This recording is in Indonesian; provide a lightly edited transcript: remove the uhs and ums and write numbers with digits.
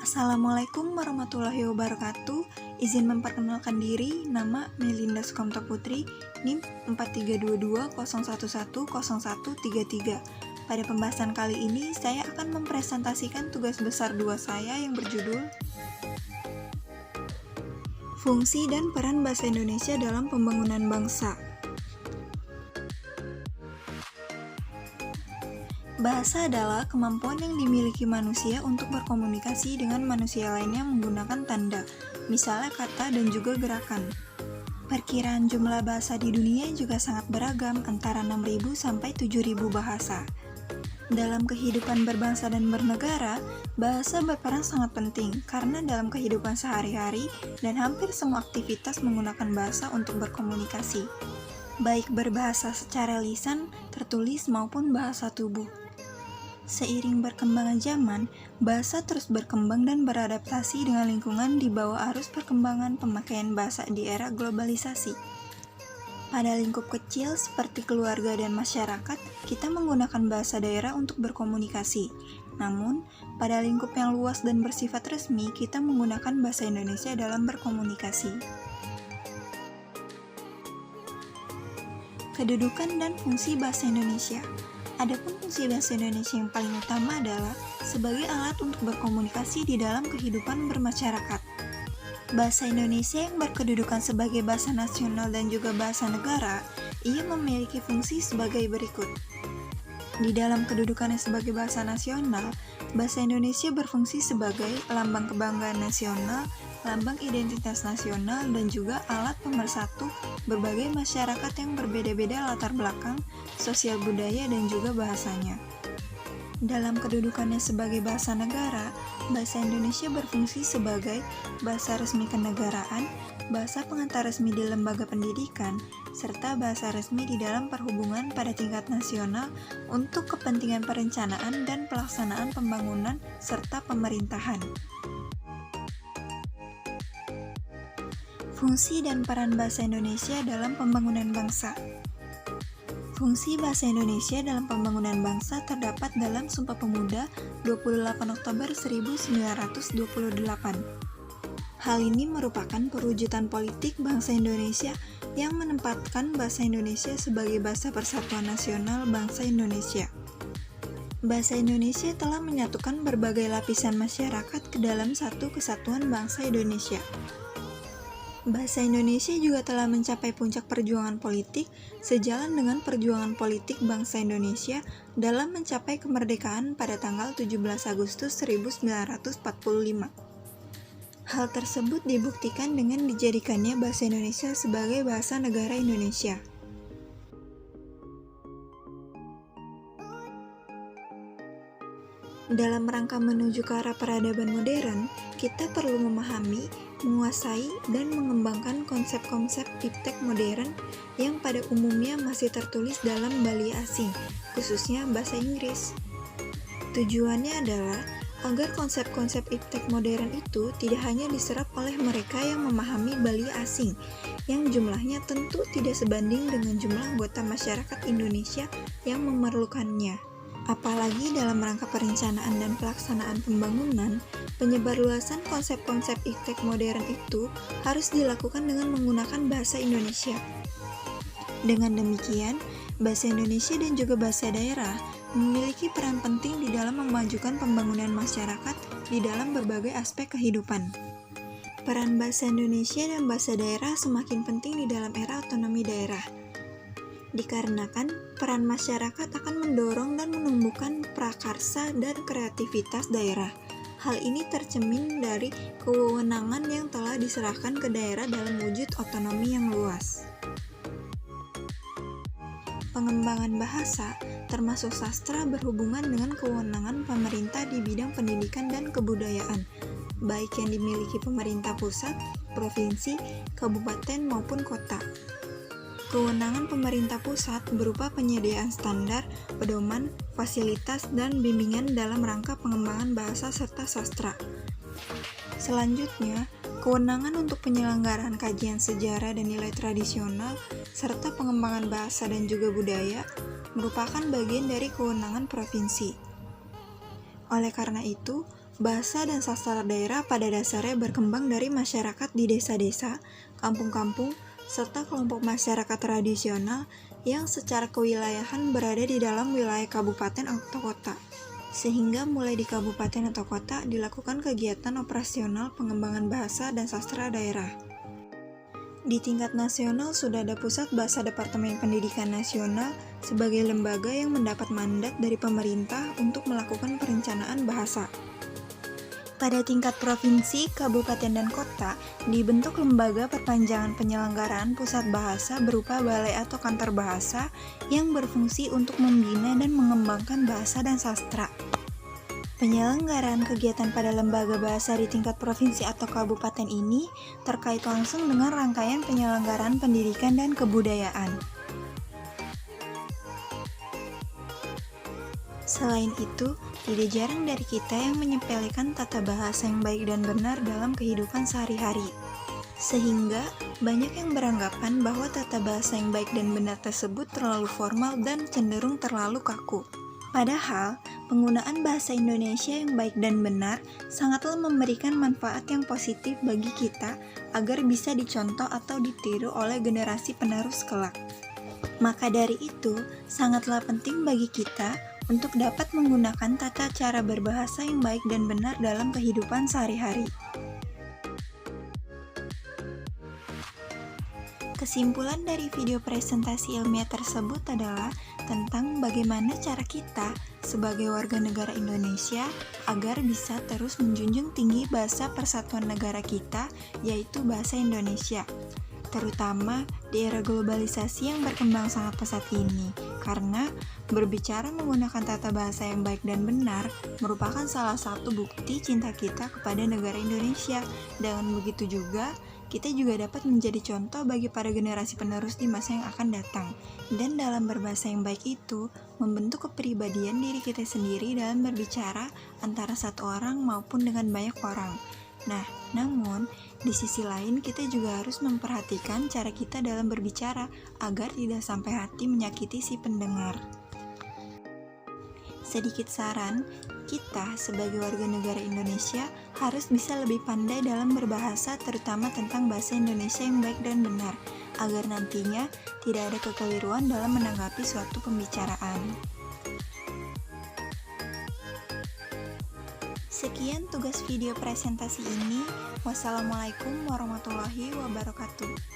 Assalamualaikum warahmatullahi wabarakatuh. Izin memperkenalkan diri, nama Melinda Sukamta Putri, NIM 432201100133. Pada pembahasan kali ini, saya akan mempresentasikan tugas besar 2 saya yang berjudul Fungsi dan Peran Bahasa Indonesia dalam Pembangunan Bangsa. Bahasa adalah kemampuan yang dimiliki manusia untuk berkomunikasi dengan manusia lainnya menggunakan tanda, misalnya kata dan juga gerakan. Perkiraan jumlah bahasa di dunia juga sangat beragam, antara 6.000 sampai 7.000 bahasa. Dalam kehidupan berbangsa dan bernegara, bahasa berperan sangat penting karena dalam kehidupan sehari-hari dan hampir semua aktivitas menggunakan bahasa untuk berkomunikasi, baik berbahasa secara lisan, tertulis maupun bahasa tubuh. Seiring berkembangnya zaman, bahasa terus berkembang dan beradaptasi dengan lingkungan di bawah arus perkembangan pemakaian bahasa di era globalisasi. Pada lingkup kecil seperti keluarga dan masyarakat, kita menggunakan bahasa daerah untuk berkomunikasi. Namun, pada lingkup yang luas dan bersifat resmi, kita menggunakan bahasa Indonesia dalam berkomunikasi. Kedudukan dan fungsi bahasa Indonesia. Adapun fungsi bahasa Indonesia yang paling utama adalah sebagai alat untuk berkomunikasi di dalam kehidupan bermasyarakat. Bahasa Indonesia yang berkedudukan sebagai bahasa nasional dan juga bahasa negara, ia memiliki fungsi sebagai berikut. Di dalam kedudukannya sebagai bahasa nasional, bahasa Indonesia berfungsi sebagai lambang kebanggaan nasional, lambang identitas nasional, dan juga alat pemersatu berbagai masyarakat yang berbeda-beda latar belakang, sosial budaya, dan juga bahasanya. Dalam kedudukannya sebagai bahasa negara, bahasa Indonesia berfungsi sebagai bahasa resmi kenegaraan, bahasa pengantar resmi di lembaga pendidikan, serta bahasa resmi di dalam perhubungan pada tingkat nasional untuk kepentingan perencanaan dan pelaksanaan pembangunan serta pemerintahan. Fungsi dan peran bahasa Indonesia dalam pembangunan bangsa. Fungsi bahasa Indonesia dalam pembangunan bangsa terdapat dalam Sumpah Pemuda 28 Oktober 1928. Hal ini merupakan perwujudan politik bangsa Indonesia yang menempatkan bahasa Indonesia sebagai bahasa persatuan nasional bangsa Indonesia. Bahasa Indonesia telah menyatukan berbagai lapisan masyarakat ke dalam satu kesatuan bangsa Indonesia. Bahasa Indonesia juga telah mencapai puncak perjuangan politik sejalan dengan perjuangan politik bangsa Indonesia dalam mencapai kemerdekaan pada tanggal 17 Agustus 1945. Hal tersebut dibuktikan dengan dijadikannya bahasa Indonesia sebagai bahasa negara Indonesia. Dalam rangka menuju ke arah peradaban modern, kita perlu memahami, menguasai, dan mengembangkan konsep-konsep iptek modern yang pada umumnya masih tertulis dalam Bali asing, khususnya bahasa Inggris. Tujuannya adalah agar konsep-konsep iptek modern itu tidak hanya diserap oleh mereka yang memahami Bali asing, yang jumlahnya tentu tidak sebanding dengan jumlah anggota masyarakat Indonesia yang memerlukannya. Apalagi dalam rangka perencanaan dan pelaksanaan pembangunan, penyebarluasan konsep-konsep iptek modern itu harus dilakukan dengan menggunakan bahasa Indonesia. Dengan demikian, bahasa Indonesia dan juga bahasa daerah memiliki peran penting di dalam memajukan pembangunan masyarakat di dalam berbagai aspek kehidupan. Peran bahasa Indonesia dan bahasa daerah semakin penting di dalam era otonomi daerah, dikarenakan peran masyarakat akan mendorong dan menumbuhkan prakarsa dan kreativitas daerah. Hal ini tercermin dari kewenangan yang telah diserahkan ke daerah dalam wujud otonomi yang luas. Pengembangan bahasa, termasuk sastra, berhubungan dengan kewenangan pemerintah di bidang pendidikan dan kebudayaan, baik yang dimiliki pemerintah pusat, provinsi, kabupaten maupun kota. Kewenangan pemerintah pusat berupa penyediaan standar, pedoman, fasilitas, dan bimbingan dalam rangka pengembangan bahasa serta sastra. Selanjutnya, kewenangan untuk penyelenggaraan kajian sejarah dan nilai tradisional, serta pengembangan bahasa dan juga budaya, merupakan bagian dari kewenangan provinsi. Oleh karena itu, Bahasa dan sastra daerah pada dasarnya berkembang dari masyarakat di desa-desa, kampung-kampung, serta kelompok masyarakat tradisional yang secara kewilayahan berada di dalam wilayah kabupaten atau kota. Sehingga mulai di kabupaten atau kota dilakukan kegiatan operasional pengembangan bahasa dan sastra daerah. Di tingkat nasional sudah ada Pusat Bahasa Departemen Pendidikan Nasional sebagai lembaga yang mendapat mandat dari pemerintah untuk melakukan perencanaan bahasa. Pada tingkat provinsi, kabupaten, dan kota, dibentuk lembaga perpanjangan penyelenggaraan pusat bahasa berupa balai atau kantor bahasa yang berfungsi untuk membina dan mengembangkan bahasa dan sastra. Penyelenggaraan kegiatan pada lembaga bahasa di tingkat provinsi atau kabupaten ini terkait langsung dengan rangkaian penyelenggaraan pendidikan dan kebudayaan. Selain itu, tidak jarang dari kita yang menyepelekan tata bahasa yang baik dan benar dalam kehidupan sehari-hari. Sehingga, banyak yang beranggapan bahwa tata bahasa yang baik dan benar tersebut terlalu formal dan cenderung terlalu kaku. Padahal, penggunaan bahasa Indonesia yang baik dan benar sangatlah memberikan manfaat yang positif bagi kita agar bisa dicontoh atau ditiru oleh generasi penerus kelak. Maka dari itu, sangatlah penting bagi kita untuk dapat menggunakan tata cara berbahasa yang baik dan benar dalam kehidupan sehari-hari. Kesimpulan dari video presentasi ilmiah tersebut adalah tentang bagaimana cara kita sebagai warga negara Indonesia agar bisa terus menjunjung tinggi bahasa persatuan negara kita, yaitu bahasa Indonesia. Terutama di era globalisasi yang berkembang sangat pesat ini, karena berbicara menggunakan tata bahasa yang baik dan benar merupakan salah satu bukti cinta kita kepada negara Indonesia. Dengan begitu juga, kita juga dapat menjadi contoh bagi para generasi penerus di masa yang akan datang. Dan dalam berbahasa yang baik itu, membentuk kepribadian diri kita sendiri dalam berbicara antara satu orang maupun dengan banyak orang. Nah, namun, di sisi lain kita juga harus memperhatikan cara kita dalam berbicara agar tidak sampai hati menyakiti si pendengar. Sedikit saran, kita sebagai warga negara Indonesia harus bisa lebih pandai dalam berbahasa, terutama tentang bahasa Indonesia yang baik dan benar, agar nantinya tidak ada kekeliruan dalam menanggapi suatu pembicaraan. Sekian tugas video presentasi ini. Wassalamualaikum warahmatullahi wabarakatuh.